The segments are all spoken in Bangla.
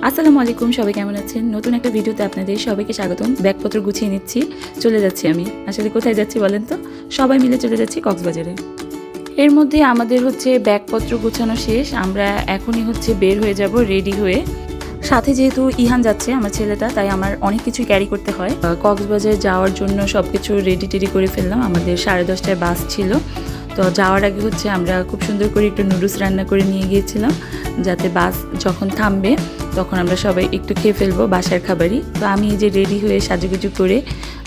আসসালামু আলাইকুম, সবাই কেমন আছেন? নতুন একটা ভিডিওতে আপনাদের সবাইকে স্বাগতম। ব্যাগপত্র গুছিয়ে নিচ্ছি, চলে যাচ্ছি আমি। আসলে কোথায় যাচ্ছি বলেন তো? সবাই মিলে চলে যাচ্ছি কক্সবাজারে। এর মধ্যে আমাদের ব্যাগপত্র গোছানো শেষ। আমরা এখনই বের হয়ে যাব রেডি হয়ে। সাথে যেহেতু ইহান যাচ্ছে আমার ছেলেটা, তাই আমার অনেক কিছু ক্যারি করতে হয়। কক্সবাজার যাওয়ার জন্য সব কিছু রেডি টেডি করে ফেললাম। আমাদের 10:30টায় বাস ছিল। তো যাওয়ার আগে আমরা খুব সুন্দর করে একটু নুডলস রান্না করে নিয়ে গিয়েছিলাম, যাতে বাস যখন থামবে তখন আমরা সবাই একটু খেয়ে ফেলবো বাসার খাবারই। তো আমি এই যে রেডি হয়ে সাজুগুজু করে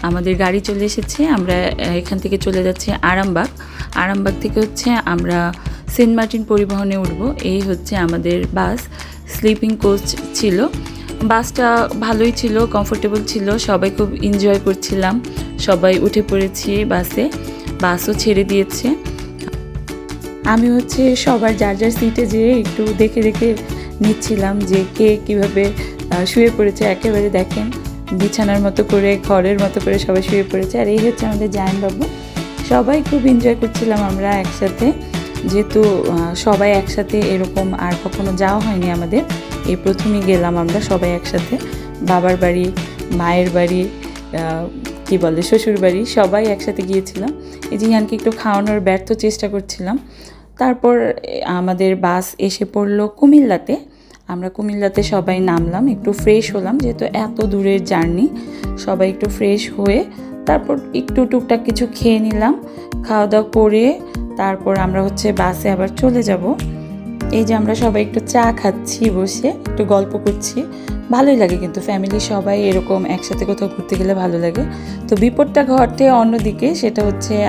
আমাদের গাড়ি চলে এসেছে। আমরা এখান থেকে চলে যাচ্ছি আরামবাগ। আরামবাগ থেকে আমরা সেন্ট মার্টিন পরিবহনে উঠবো। এই আমাদের বাস। স্লিপিং কোচ ছিল বাসটা, ভালোই ছিল, কমফোর্টেবল ছিল, সবাই খুব এনজয় করছিলাম। সবাই উঠে পড়েছি বাসে, বাসও ছেড়ে দিয়েছে। আমি সবার যার যার সিটে যেয়ে একটু দেখে দেখে নিচ্ছিলাম যে কে কীভাবে শুয়ে পড়েছে। একেবারে দেখেন বিছানার মতো করে, ঘরের মতো করে সবাই শুয়ে পড়েছে। আর এই আমাদের জায়নবাবু। সবাই খুব এনজয় করছিলাম আমরা একসাথে, যেহেতু সবাই একসাথে এরকম আর কখনো যাওয়া হয়নি আমাদের। এই প্রথমেই গেলাম আমরা সবাই একসাথে, বাবার বাড়ি, মায়ের বাড়ি, কি বলে শ্বশুর বাড়ি, সবাই একসাথে গিয়েছিলাম। এই যে ইয়ানকে একটু খাওয়ানোর ব্যর্থ চেষ্টা করছিলাম। তারপর আমাদের বাস এসে পড়লো কুমিল্লাতে। আমরা কুমিল্লাতে সবাই নামলাম, একটু ফ্রেশ হলাম, যেহেতু এত দূরের জার্নি। সবাই একটু ফ্রেশ হয়ে তারপর একটু টুকটাক কিছু খেয়ে নিলাম। খাওয়া দাওয়া করে তারপর আমরা বাসে আবার চলে যাব। এই যে আমরা সবাই একটু চা খাচ্ছি, বসে একটু গল্প করছি। ভালোই লাগে কিন্তু ফ্যামিলি সবাই এরকম একসাথে কোথাও ঘুরতে গেলে ভালো লাগে। তো বিপদটা ঘটে অন্যদিকে, সেটা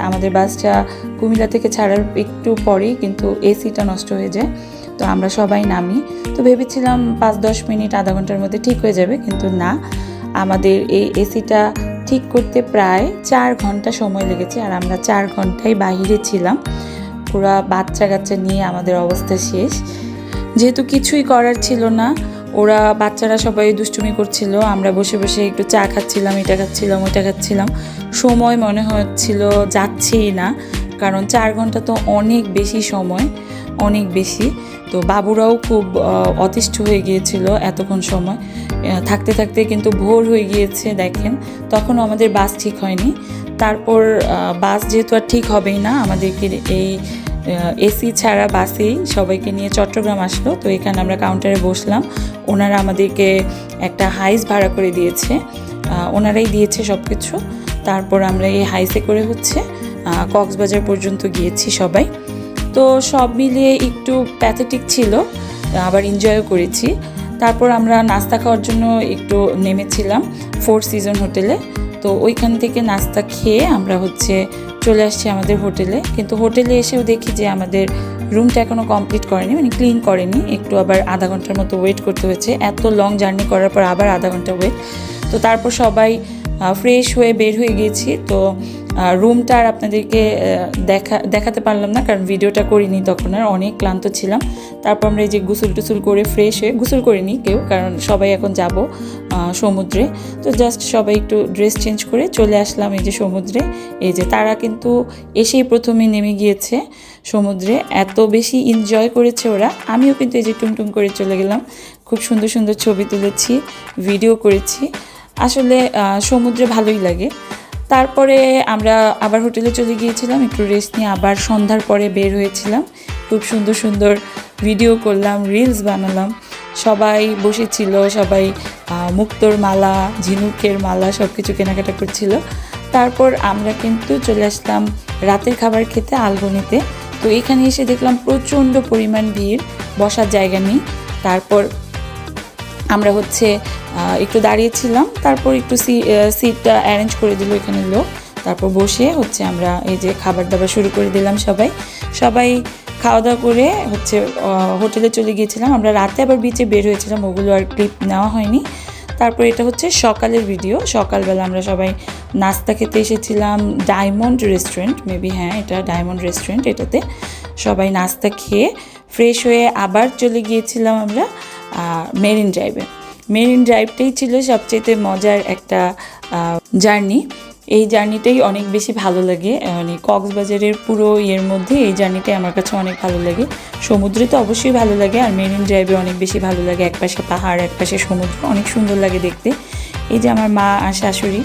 আমাদের বাসটা কুমিল্লা থেকে ছাড়ার একটু পরেই কিন্তু এসিটা নষ্ট হয়ে যায়। তো আমরা সবাই নামি। তো ভেবেছিলাম 5-10 মিনিট, আধা ঘন্টার মধ্যে ঠিক হয়ে যাবে, কিন্তু না, আমাদের এই এসিটা ঠিক করতে প্রায় 4 ঘন্টা সময় লেগেছে। আর আমরা 4 ঘন্টায় বাহিরে ছিলাম, পুরা বাচ্চা কাচ্চা নিয়ে আমাদের অবস্থা শেষ। যেহেতু কিছুই করার ছিল না, ওরা বাচ্চারা সবাই দুষ্টুমি করছিল, আমরা বসে বসে একটু চা খাচ্ছিলাম, এটা খাচ্ছিলাম, ওইটা খাচ্ছিলাম। সময় মনে হচ্ছিল যাচ্ছেই না, কারণ 4 ঘন্টা তো অনেক বেশি সময়, অনেক বেশি। তো বাবুরাও খুব অতিষ্ঠ হয়ে গিয়েছিল এতক্ষণ সময় থাকতে থাকতে, কিন্তু ভোর হয়ে গিয়েছে দেখেন। তখনও আমাদের বাস ঠিক হয়নি। তারপর বাস যেহেতু আর ঠিক হবেই না, আমাদেরকে এই এসি ছাড়া বাসেই সবাইকে নিয়ে চট্টগ্রাম আসলো। তো এখানে আমরা কাউন্টারে বসলাম। ওনারা আমাদেরকে একটা হাইস ভাড়া করে দিয়েছে, ওনারাই দিয়েছে সব কিছু। তারপর আমরা এই হাইসে করে কক্সবাজার পর্যন্ত গিয়েছি সবাই। তো সব মিলিয়ে একটু প্যাথেটিক ছিল, আবার এনজয়ও করেছি। তারপর আমরা নাস্তা খাওয়ার জন্য একটু নেমেছিলাম 4 সিজন হোটেলে। তো ওইখান থেকে নাস্তা খেয়ে আমরা চলে আসছি আমাদের হোটেলে। কিন্তু হোটেলে এসেও দেখি যে আমাদের রুমটা এখনও কমপ্লিট করেনি, মানে ক্লিন করেনি। একটু আবার আধা ঘন্টার মতো ওয়েট করতে হয়েছে, এত লং জার্নি করার পর আবার আধা ঘন্টা ওয়েট। তো তারপর সবাই ফ্রেশ হয়ে বের হয়ে গিয়েছি। তো রুমটা আর আপনাদেরকে দেখাতে পারলাম না, কারণ ভিডিওটা করিনি তখন, আর অনেক ক্লান্ত ছিলাম। তারপর আমরা এই যে গোসল টুসুল করে ফ্রেশ হয়ে, গোসল করিনি কেউ, কারণ সবাই এখন যাব সমুদ্রে। তো জাস্ট সবাই একটু ড্রেস চেঞ্জ করে চলে আসলাম এই যে সমুদ্রে। এই যে তারা কিন্তু এসেই প্রথমে নেমে গিয়েছে সমুদ্রে, এত বেশি এনজয় করেছে ওরা। আমিও কিন্তু এই যে টুমটুম করে চলে গেলাম, খুব সুন্দর সুন্দর ছবি তুলেছি, ভিডিও করেছি। আসলে সমুদ্রে ভালোই লাগে। তারপরে আমরা আবার হোটেলে চলে গিয়েছিলাম, একটু রেস্ট নিয়ে আবার সন্ধ্যার পরে বের হয়েছিলাম। খুব সুন্দর সুন্দর ভিডিও করলাম, রিলস বানালাম। সবাই বসেছিল, সবাই মুক্তোর মালা, ঝিনুকের মালা সব কিছু কেনাকাটা করছিল। তারপর আমরা কিন্তু চলে আসলাম রাতের খাবার খেতে আলবনিতে। তো এখানে এসে দেখলাম প্রচণ্ড পরিমাণ ভিড়, বসার জায়গা নেই। তারপর আমরা একটু দাঁড়িয়েছিলাম, তারপর একটু সিটটা অ্যারেঞ্জ করে দিল এখানে লোক। তারপর বসে আমরা এই যে খাবার দাবার শুরু করে দিলাম। সবাই খাওয়া দাওয়া করে হোটেলে চলে গিয়েছিলাম। আমরা রাতে আবার বিচে বের হয়েছিলাম, ওগুলো আর ক্লিপ নেওয়া হয়নি। তারপর এটা সকালের ভিডিও। সকালবেলা আমরা সবাই নাস্তা খেতে এসেছিলাম ডায়মন্ড রেস্টুরেন্ট, মেবি, হ্যাঁ এটা ডায়মন্ড রেস্টুরেন্ট। এটাতে সবাই নাস্তা খেয়ে ফ্রেশ হয়ে আবার চলে গিয়েছিলাম আমরা মেরিন ড্রাইভে। মেরিন ড্রাইভটাই ছিল সবচেয়ে মজার একটা জার্নি। এই জার্নিটাই অনেক বেশি ভালো লাগে, মানে কক্সবাজারের পুরো ইয়ের মধ্যে এই জার্নিটাই আমার কাছে অনেক ভালো লাগে। সমুদ্রে তো অবশ্যই ভালো লাগে, আর মেরিন ড্রাইভে অনেক বেশি ভালো লাগে। একপাশে পাহাড়, একপাশে সমুদ্র, অনেক সুন্দর লাগে দেখতে। এই যে আমার মা আর শাশুড়ি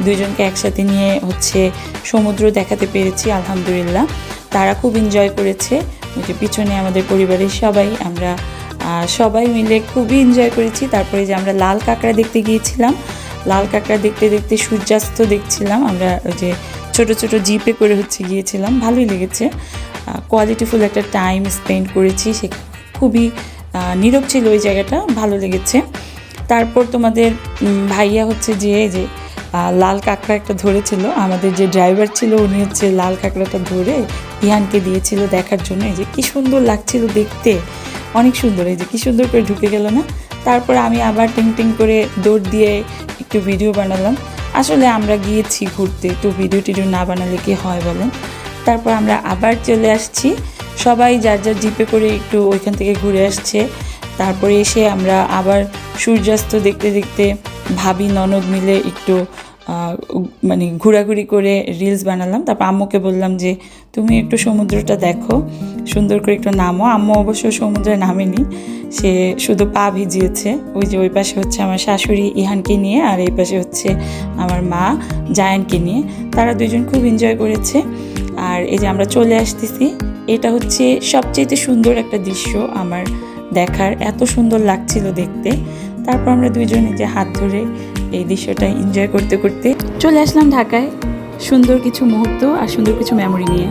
দুইজনকে একসাথে নিয়ে হচ্ছে সমুদ্র দেখাতে পেরেছি, আলহামদুলিল্লাহ। তারা খুব এনজয় করেছে। ওই যে পিছনে আমাদের পরিবারের সবাই, আমরা সবাই মিলে খুবই এনজয় করেছি। তারপরে যে আমরা লাল কাঁকড়া দেখতে গিয়েছিলাম, লাল কাঁকড়া দেখতে দেখতে সূর্যাস্ত দেখছিলাম। আমরা ওই যে ছোট ছোট জিপে করে হচ্ছে গিয়েছিলাম, ভালোই লেগেছে। কোয়ালিটিফুল একটা টাইম স্পেন্ড করেছি, সে খুবই নীরব ছিল ওই জায়গাটা, ভালো লেগেছে। তারপর তোমাদের ভাইয়া হচ্ছে যে লাল কাঁকড়া একটা ধরেছিল, আমাদের যে ড্রাইভার ছিল উনি হচ্ছে লাল কাঁকড়াটা ধরে ইহানকে দিয়েছিল দেখার জন্য। এই যে কী সুন্দর লাগছিল দেখতে, অনেক সুন্দর। এই যে কী সুন্দর করে ঢুকে গেল না। তারপর আমি আবার টিং টিং করে দৌড় দিয়ে একটু ভিডিও বানালাম। আসলে আমরা গিয়েছি ঘুরতে, তো ভিডিও টিডিও না বানালে কি হয় বলেন। তারপর আমরা আবার চলে আসছি, সবাই যার যার জিপে করে একটু ওইখান থেকে ঘুরে আসছে। তারপরে এসে আমরা আবার সূর্যাস্ত দেখতে দেখতে ভাবি ননদ মিলে একটু মানে ঘোরাঘুরি করে রিলস বানালাম। তারপর আম্মুকে বললাম যে তুমি একটু সমুদ্রটা দেখো, সুন্দর করে একটু নামো। আম্মু অবশ্য সমুদ্রে নামেনি, সে শুধু পা ভিজিয়েছে। ওই যে ওই পাশে হচ্ছে আমার শাশুড়ি ইহানকে নিয়ে, আর এই পাশে হচ্ছে আমার মা জায়ানকে নিয়ে। তারা দুজন খুব এনজয় করেছে। আর এই যে আমরা চলে আসতেছি, এটা হচ্ছে সবচেয়ে সুন্দর একটা দৃশ্য আমার দেখার, এত সুন্দর লাগছিল দেখতে। তারপর আমরা দুইজনে যে হাত ধরে এই দৃশ্যটা এনজয় করতে করতে চলে আসলাম ঢাকায়, সুন্দর কিছু মুহূর্ত আর সুন্দর কিছু মেমোরি নিয়ে।